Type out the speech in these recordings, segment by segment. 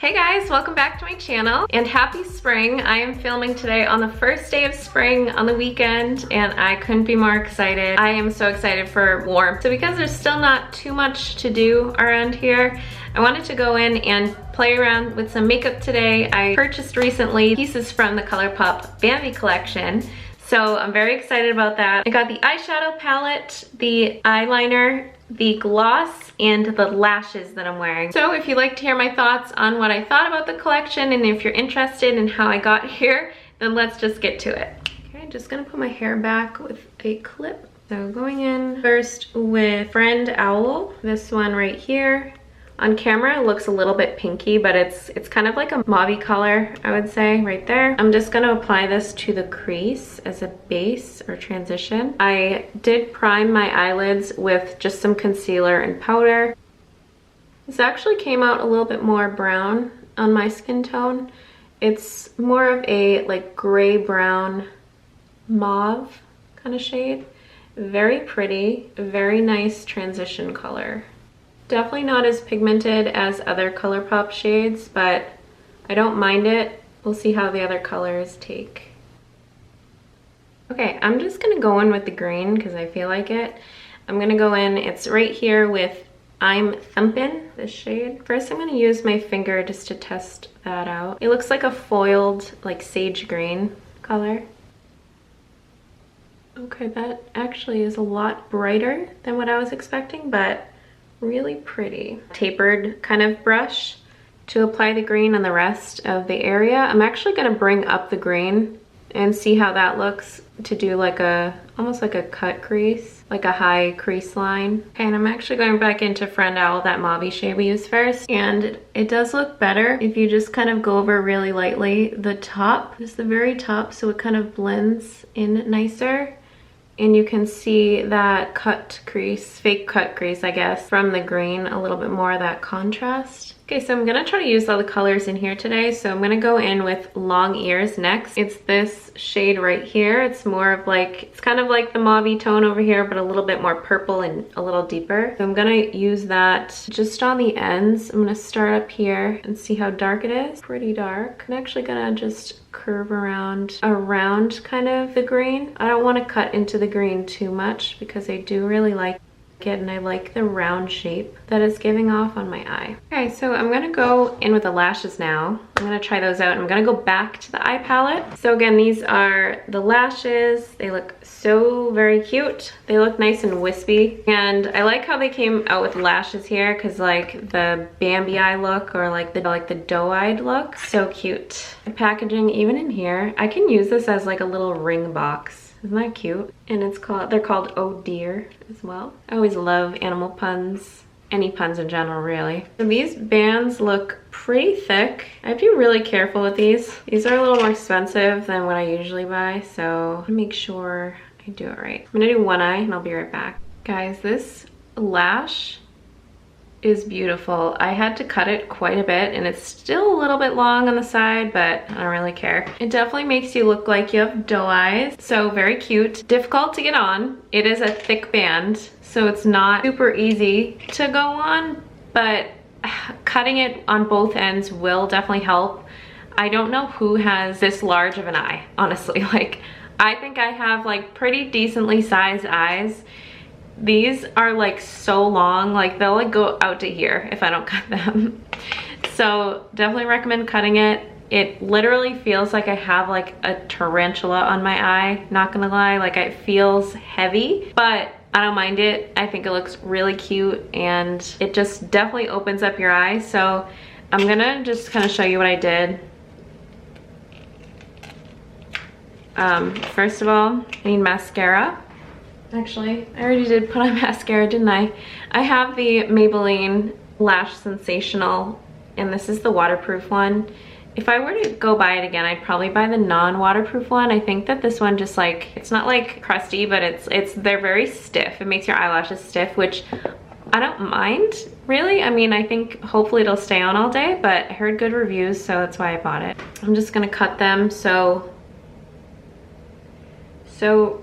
Hey guys, welcome back to my channel and happy spring. I am filming today on the first day of spring on the weekend and I couldn't be more excited. I am so excited for warmth. So because there's still not too much to do around here, I wanted to go in and play around with some makeup today. I purchased recently pieces from the Colourpop Bambi collection. So I'm very excited about that. I got the eyeshadow palette, the eyeliner, the gloss, and the lashes that I'm wearing. So if you'd like to hear my thoughts on what I thought about the collection and if you're interested in how I got here, then let's just get to it. Okay, I'm just gonna put my hair back with a clip. So going in first with Friend Owl, this one right here. On camera, it looks a little bit pinky, but it's kind of like a mauve color, I would say, right there. I'm just gonna apply this to the crease as a base or transition. I did prime my eyelids with just some concealer and powder. This actually came out a little bit more brown on my skin tone. It's more of a like gray brown mauve kind of shade. Very pretty, very nice transition color. Definitely not as pigmented as other Colourpop shades, but I don't mind it. We'll see how the other colors take. Okay, I'm just gonna go in with the green because I feel like it. I'm gonna go in, it's right here with I'm Thumpin', this shade. First, I'm gonna use my finger just to test that out. It looks like a foiled, like sage green color. Okay, that actually is a lot brighter than what I was expecting, but really pretty. Tapered kind of brush to apply the green on the rest of the area. I'm actually gonna bring up the green and see how that looks to do like almost like a cut crease, like a high crease line. Okay, and I'm actually going back into Friend Owl, that mauve shade we used first. And it does look better if you just kind of go over really lightly the top, just the very top, so it kind of blends in nicer. And you can see that cut crease, fake cut crease, I guess, from the green, a little bit more of that contrast. Okay, so I'm gonna try to use all the colors in here today. So I'm gonna go in with Long Ears next. It's this shade right here. It's more of like, it's kind of like the mauve tone over here, but a little bit more purple and a little deeper. So I'm gonna use that just on the ends. I'm gonna start up here and see how dark it is. Pretty dark. I'm actually gonna just curve around kind of the green. I don't wanna cut into the green too much because I do really like it and I like the round shape that it's giving off on my eye. Okay, so I'm gonna go in with the lashes now. I'm gonna try those out. I'm gonna go back to the eye palette. So again, these are the lashes. They look so very cute. They look nice and wispy. And I like how they came out with lashes here because like the Bambi eye look or like the doe-eyed look, so cute. The packaging even in here, I can use this as like a little ring box. Isn't that cute? And they're called Oh Deer as well. I always love animal puns, any puns in general really. So these bands look pretty thick. I have to be really careful with these. These are a little more expensive than what I usually buy, so I'm gonna make sure I do it right. I'm gonna do one eye and I'll be right back. Guys, this lash is beautiful. I had to cut it quite a bit and it's still a little bit long on the side, but I don't really care. It definitely makes you look like you have doe eyes, so very cute. Difficult to get on. It is a thick band, so it's not super easy to go on, but cutting it on both ends will definitely help. I don't know who has this large of an eye, honestly. Like, I think I have like pretty decently sized eyes. These are like so long, like they'll like go out to here if I don't cut them. So definitely recommend cutting it. It literally feels like I have like a tarantula on my eye, not gonna lie. Like it feels heavy, but I don't mind it. I think it looks really cute and it just definitely opens up your eye. So I'm gonna just kind of show you what I did. First of all, I need mascara. Actually, I already did put on mascara, didn't I? I have the Maybelline Lash Sensational, and this is the waterproof one. If I were to go buy it again, I'd probably buy the non-waterproof one. I think that this one just like, it's not like crusty, but they're very stiff. It makes your eyelashes stiff, which I don't mind, really. I mean, I think hopefully it'll stay on all day, but I heard good reviews, so that's why I bought it. I'm just gonna cut them. So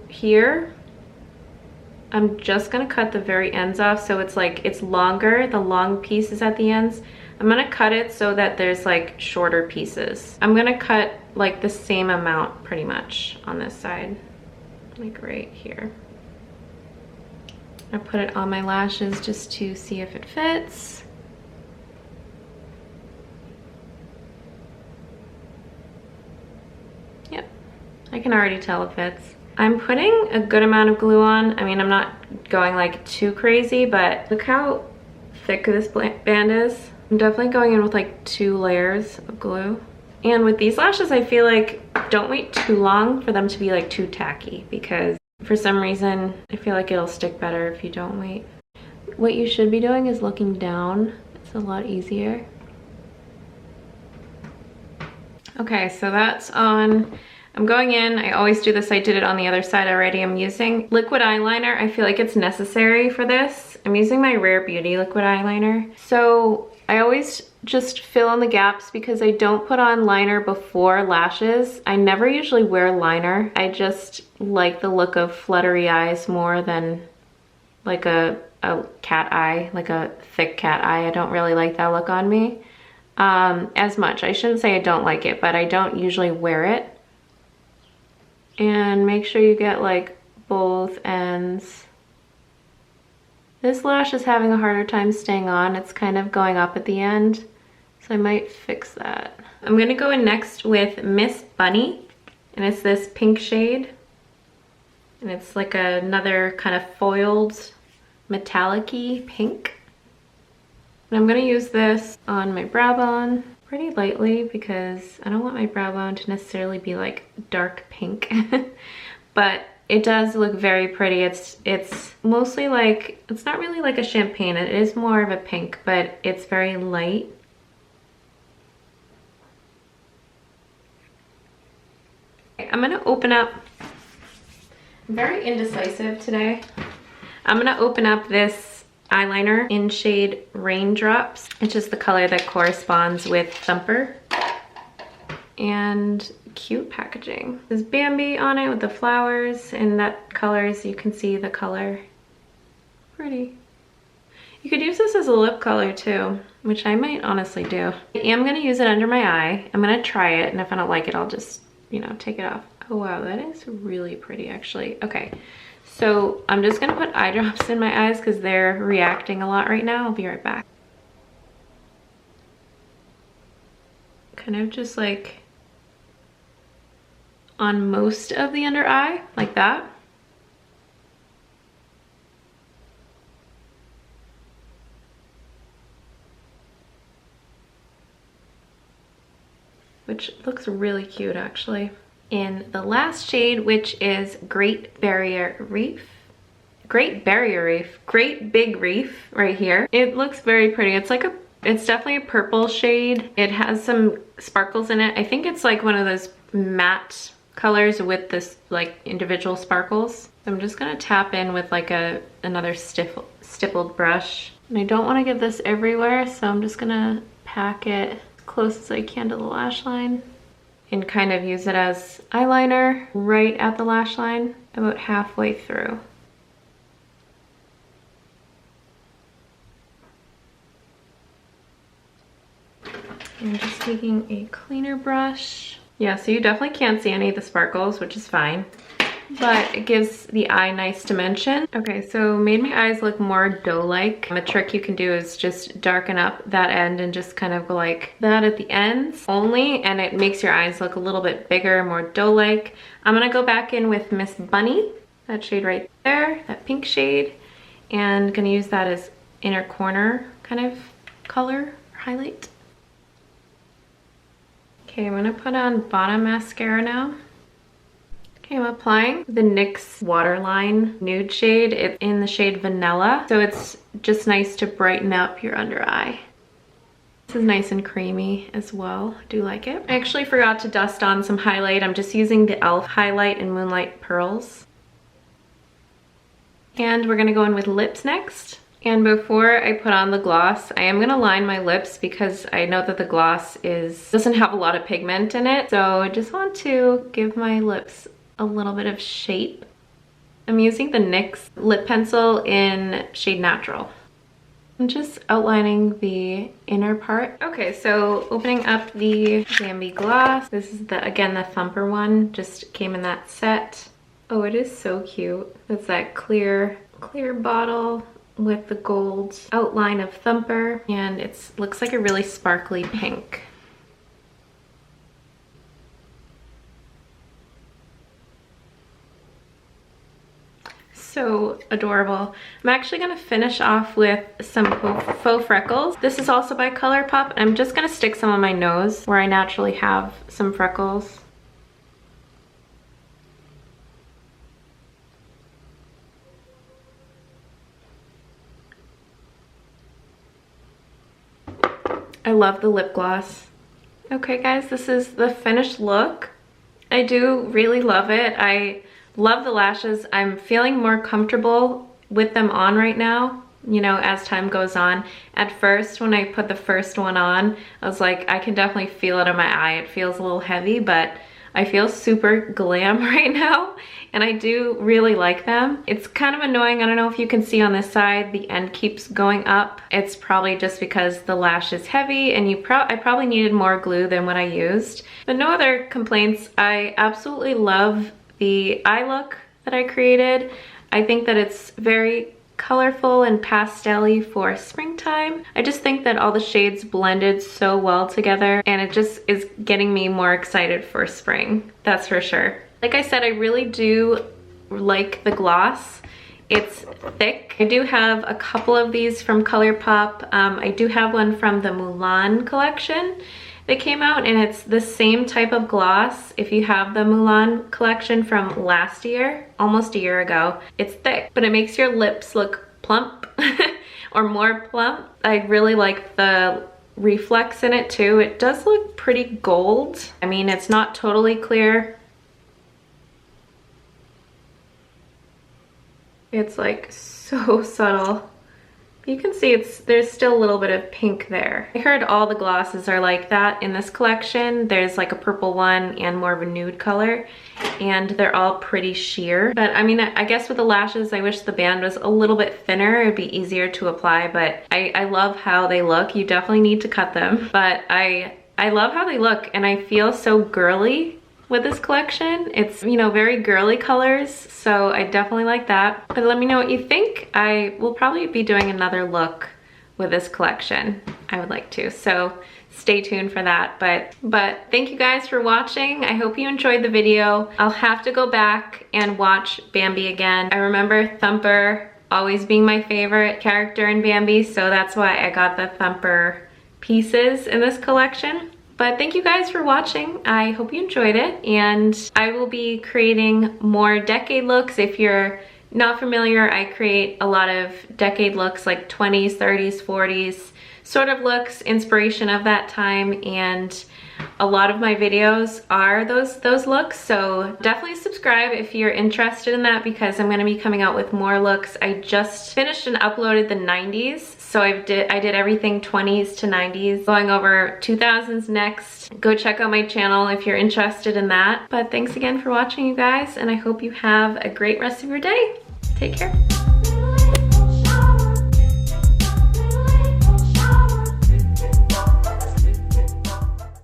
here, I'm just gonna cut the very ends off so it's like, it's longer, the long piece is at the ends. I'm gonna cut it so that there's like shorter pieces. I'm gonna cut like the same amount pretty much on this side, like right here. I put it on my lashes just to see if it fits. Yep, I can already tell it fits. I'm putting a good amount of glue on. I mean, I'm not going like too crazy, but look how thick this band is. I'm definitely going in with like 2 layers of glue. And with these lashes, I feel like don't wait too long for them to be like too tacky, because for some reason, I feel like it'll stick better if you don't wait. What you should be doing is looking down. It's a lot easier. Okay, so that's on. I'm going in, I always do this, I did it on the other side already. I'm using liquid eyeliner. I feel like it's necessary for this. I'm using my Rare Beauty liquid eyeliner. So I always just fill in the gaps because I don't put on liner before lashes. I never usually wear liner. I just like the look of fluttery eyes more than like a cat eye, like a thick cat eye. I don't really like that look on me as much. I shouldn't say I don't like it, but I don't usually wear it. And make sure you get like both ends. This lash is having a harder time staying on. It's kind of going up at the end, so I might fix that. I'm gonna go in next with Miss Bunny, and it's this pink shade. And it's like another kind of foiled metallic-y pink. And I'm gonna use this on my brow bone pretty lightly because I don't want my brow bone to necessarily be like dark pink. But it does look very pretty. It's mostly like, it's not really like a champagne. It is more of a pink, but it's very light. I'm gonna open up, I'm very indecisive today. I'm gonna open up this eyeliner in shade Raindrops. It's just the color that corresponds with Thumper. And cute packaging. There's Bambi on it with the flowers, and that colors, you can see the color. Pretty. You could use this as a lip color too, which I might honestly do. I am gonna use it under my eye. I'm gonna try it, and if I don't like it, I'll just, you know, take it off. Oh wow, that is really pretty actually. Okay. So I'm just gonna put eye drops in my eyes because they're reacting a lot right now. I'll be right back. Kind of just like on most of the under eye, like that. Which looks really cute actually. In the last shade, which is Great Barrier Reef. Great Big Reef right here. It looks very pretty. It's like it's definitely a purple shade. It has some sparkles in it. I think it's like one of those matte colors with this like individual sparkles. I'm just gonna tap in with like another stippled brush. And I don't wanna give this everywhere, so I'm just gonna pack it as close as I can to the lash line. And kind of use it as eyeliner right at the lash line, about halfway through. I'm just taking a cleaner brush. Yeah, so you definitely can't see any of the sparkles, which is fine, but it gives the eye nice dimension. Okay, so made my eyes look more dough-like. A trick you can do is just darken up that end and just kind of go like that at the ends only, and it makes your eyes look a little bit bigger, more dough-like. I'm gonna go back in with Miss Bunny, that shade right there, that pink shade, and gonna use that as inner corner kind of color or highlight. Okay, I'm gonna put on bottom mascara now. Okay, I'm applying the NYX Waterline Nude shade. It's in the shade Vanilla, so it's just nice to brighten up your under eye. This is nice and creamy as well. I do like it. I actually forgot to dust on some highlight. I'm just using the e.l.f. highlight in Moonlight Pearls. And we're gonna go in with lips next. And before I put on the gloss, I am gonna line my lips because I know that the gloss doesn't have a lot of pigment in it. So I just want to give my lips a little bit of shape. I'm using the NYX lip pencil in shade Natural. I'm just outlining the inner part. Okay, so opening up the Bambi gloss. This is again the Thumper one, just came in that set. Oh, it is so cute. It's that clear bottle with the gold outline of Thumper, and it looks like a really sparkly pink. So adorable. I'm actually gonna finish off with some faux freckles. This is also by Colourpop. I'm just gonna stick some on my nose where I naturally have some freckles. I love the lip gloss. Okay guys, this is the finished look. I do really love it. I love the lashes. I'm feeling more comfortable with them on right now, you know, as time goes on. At first, when I put the first one on, I was like, I can definitely feel it in my eye. It feels a little heavy, but I feel super glam right now, and I do really like them. It's kind of annoying. I don't know if you can see on this side, the end keeps going up. It's probably just because the lash is heavy, and I probably needed more glue than what I used. But no other complaints. I absolutely love the eye look that I created. I think that it's very colorful and pastel-y for springtime. I just think that all the shades blended so well together, and it just is getting me more excited for spring, that's for sure. Like I said, I really do like the gloss. It's thick. I do have a couple of these from Colourpop. I do have one from the Mulan collection that came out, and it's the same type of gloss. If you have the Mulan collection from last year, almost a year ago, it's thick, but it makes your lips look plump or more plump. I really like the reflex in it too. It does look pretty gold. I mean, it's not totally clear. It's like so subtle. You can see there's still a little bit of pink there. I heard all the glosses are like that in this collection. There's like a purple one and more of a nude color, and they're all pretty sheer. But I mean, I guess with the lashes, I wish the band was a little bit thinner. It'd be easier to apply, but I love how they look. You definitely need to cut them, but I love how they look, and I feel so girly with this collection. It's, you know, very girly colors, so I definitely like that. But let me know what you think. I will probably be doing another look with this collection. I would like to, so stay tuned for that. But thank you guys for watching. I hope you enjoyed the video. I'll have to go back and watch Bambi again. I remember Thumper always being my favorite character in Bambi, so that's why I got the Thumper pieces in this collection. But thank you guys for watching. I hope you enjoyed it, and I will be creating more decade looks. If you're not familiar, I create a lot of decade looks, like 20s, 30s, 40s sort of looks, inspiration of that time, and a lot of my videos are those looks. So definitely subscribe if you're interested in that, because I'm gonna be coming out with more looks. I just finished and uploaded the 90s. So I did everything 20s to 90s, going over 2000s next. Go check out my channel if you're interested in that. But thanks again for watching, you guys, and I hope you have a great rest of your day. Take care.